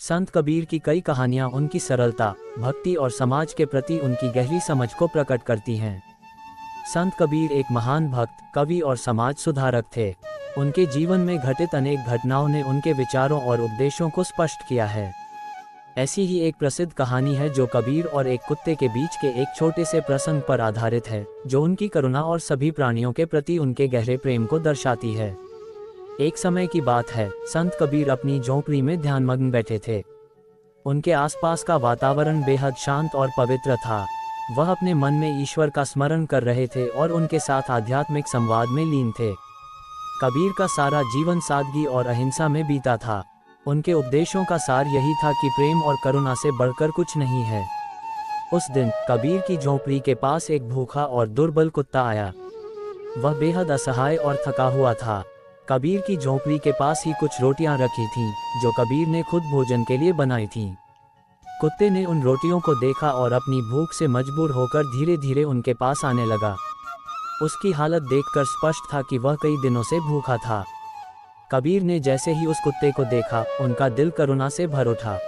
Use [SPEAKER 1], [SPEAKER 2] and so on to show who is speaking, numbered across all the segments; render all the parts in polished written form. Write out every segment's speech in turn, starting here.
[SPEAKER 1] संत कबीर की कई कहानियां उनकी सरलता, भक्ति और समाज के प्रति उनकी गहरी समझ को प्रकट करती हैं। संत कबीर एक महान भक्त, कवि और समाज सुधारक थे। उनके जीवन में घटित अनेक घटनाओं ने उनके विचारों और उपदेशों को स्पष्ट किया है। ऐसी ही एक प्रसिद्ध कहानी है जो कबीर और एक कुत्ते के बीच के एक छोटे से प्रसंग पर आधारित है, जो उनकी करुणा और सभी प्राणियों के प्रति उनके गहरे प्रेम को दर्शाती है। एक समय की बात है, संत कबीर अपनी झोंपड़ी में ध्यानमग्न बैठे थे। उनके आसपास का वातावरण बेहद शांत और पवित्र था। वह अपने मन में ईश्वर का स्मरण कर रहे थे और उनके साथ आध्यात्मिक संवाद में लीन थे। कबीर का सारा जीवन सादगी और अहिंसा में बीता था। उनके उपदेशों का सार यही था कि प्रेम और करुणा से बढ़कर कुछ नहीं है। उस दिन कबीर की झोंपड़ी के पास एक भूखा और दुर्बल कुत्ता आया। वह बेहद असहाय और थका हुआ था। कबीर की झोंपड़ी के पास ही कुछ रोटियां रखी थीं, जो कबीर ने खुद भोजन के लिए बनाई थीं। कुत्ते ने उन रोटियों को देखा और अपनी भूख से मजबूर होकर धीरे धीरे उनके पास आने लगा। उसकी हालत देखकर स्पष्ट था कि वह कई दिनों से भूखा था। कबीर ने जैसे ही उस कुत्ते को देखा, उनका दिल करुणा से भर उठा।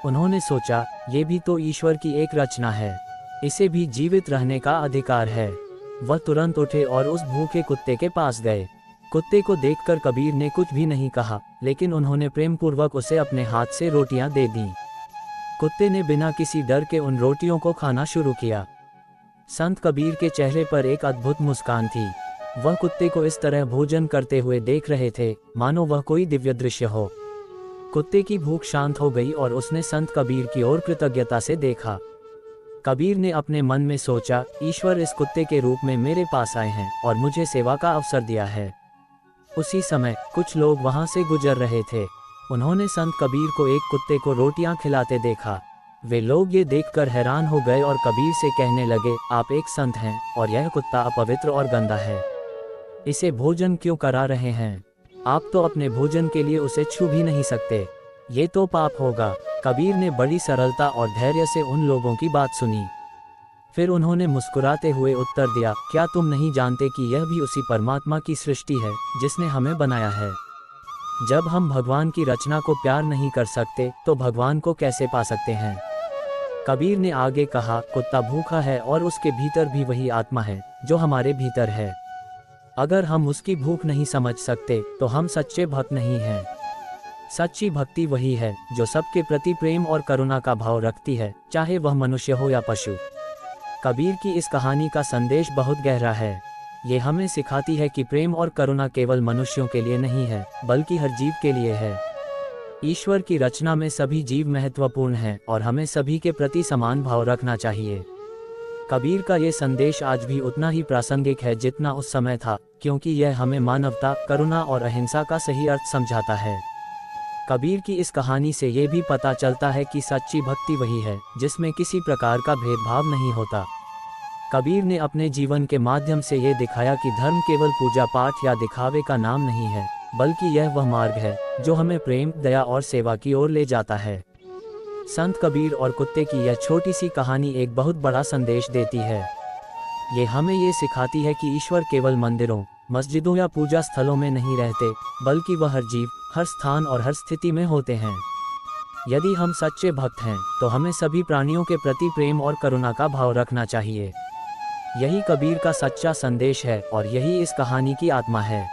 [SPEAKER 1] उन्होंने सोचा, ये भी तो ईश्वर की एक रचना है, इसे भी जीवित रहने का अधिकार है। वह तुरंत उठे और उस भूखे कुत्ते के पास गए। कुत्ते को देखकर कबीर ने कुछ भी नहीं कहा, लेकिन उन्होंने प्रेमपूर्वक उसे अपने हाथ से रोटियां दे दीं। कुत्ते ने बिना किसी डर के उन रोटियों को खाना शुरू किया। संत कबीर के चेहरे पर एक अद्भुत मुस्कान थी। वह कुत्ते को इस तरह भोजन करते हुए देख रहे थे, मानो वह कोई दिव्य दृश्य हो। कुत्ते की भूख शांत हो गई और उसने संत कबीर की ओर कृतज्ञता से देखा। कबीर ने अपने मन में सोचा, ईश्वर इस कुत्ते के रूप में मेरे पास आए हैं और मुझे सेवा का अवसर दिया है। उसी समय कुछ लोग वहां से गुजर रहे थे। उन्होंने संत कबीर को एक कुत्ते को रोटियां खिलाते देखा। वे लोग ये देखकर हैरान हो गए और कबीर से कहने लगे, आप एक संत हैं और यह कुत्ता अपवित्र और गंदा है। इसे भोजन क्यों करा रहे हैं? आप तो अपने भोजन के लिए उसे छू भी नहीं सकते। ये तो पाप होगा। कबीर ने बड़ी सरलता और धैर्य से उन लोगों की बात सुनी। फिर उन्होंने मुस्कुराते हुए उत्तर दिया, क्या तुम नहीं जानते कि यह भी उसी परमात्मा की सृष्टि है जिसने हमें बनाया है? जब हम भगवान की रचना को प्यार नहीं कर सकते तो भगवान को कैसे पा सकते हैं? कबीर ने आगे कहा, कुत्ता भूखा है और उसके भीतर भी वही आत्मा है जो हमारे भीतर है। अगर हम उसकी भूख नहीं समझ सकते तो हम सच्चे भक्त नहीं हैं। सच्ची भक्ति वही है जो सबके प्रति प्रेम और करुणा का भाव रखती है, चाहे वह मनुष्य हो या पशु। कबीर की इस कहानी का संदेश बहुत गहरा है। ये हमें सिखाती है कि प्रेम और करुणा केवल मनुष्यों के लिए नहीं है, बल्कि हर जीव के लिए है। ईश्वर की रचना में सभी जीव महत्वपूर्ण हैं और हमें सभी के प्रति समान भाव रखना चाहिए। कबीर का ये संदेश आज भी उतना ही प्रासंगिक है जितना उस समय था, क्योंकि यह हमें मानवता, करुणा और अहिंसा का सही अर्थ समझाता है। कबीर की इस कहानी से ये भी पता चलता है कि सच्ची भक्ति वही है जिसमें किसी प्रकार का भेदभाव नहीं होता। कबीर ने अपने जीवन के माध्यम से ये दिखाया कि धर्म केवल पूजा पाठ या दिखावे का नाम नहीं है, बल्कि यह वह मार्ग है जो हमें प्रेम, दया और सेवा की ओर ले जाता है। संत कबीर और कुत्ते की यह छोटी सी कहानी एक बहुत बड़ा संदेश देती है। ये हमें ये सिखाती है कि ईश्वर केवल मंदिरों, मस्जिदों या पूजा स्थलों में नहीं रहते, बल्कि वह हर जीव, हर स्थान और हर स्थिति में होते हैं। यदि हम सच्चे भक्त हैं तो हमें सभी प्राणियों के प्रति प्रेम और करुणा का भाव रखना चाहिए। यही कबीर का सच्चा संदेश है और यही इस कहानी की आत्मा है।